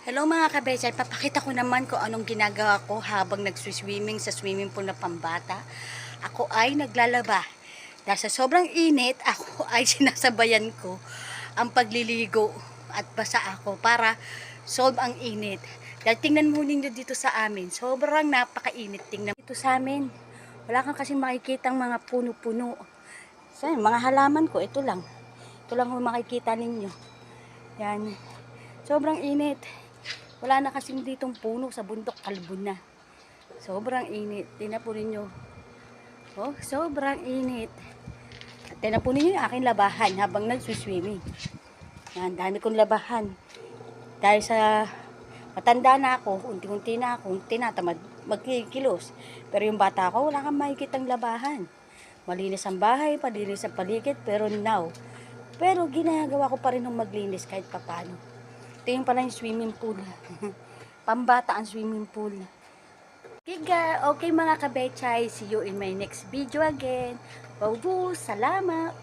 Hello mga kabesay, papakita ko naman kung anong ginagawa ko habang nagswiswimming sa swimming pool na pambata. Ako ay naglalaba. Dahil sa sobrang init, ako ay sinasabayan ko ang pagliligo at basa ako para solve ang init. Dahil tingnan mo ninyo dito sa amin, sobrang napakainit. Tingnan dito sa amin, wala kang kasi makikitang mga puno-puno. So, mga halaman ko, ito lang. Ito lang kung makikita ninyo. Yan, sobrang init. Wala na kasing ditong puno sa bundok, kalbo na. Sobrang init. Tingnan po ninyo. Oh, sobrang init. At tingnan po ninyo yung aking labahan habang nagsuswimming. Yan, dami kong labahan. Dahil sa matanda na ako, unti-unti na akong tinatamad magkikilos. Pero yung bata ko, wala kang makikitang labahan. Malinis ang bahay, palinis ang paligid, pero ginagawa ko pa rin ng maglinis kahit papano. Ito yung pala yung swimming pool. Pambata ang swimming pool. Okay mga kabechay, see you in my next video again. Bawbu, salamat!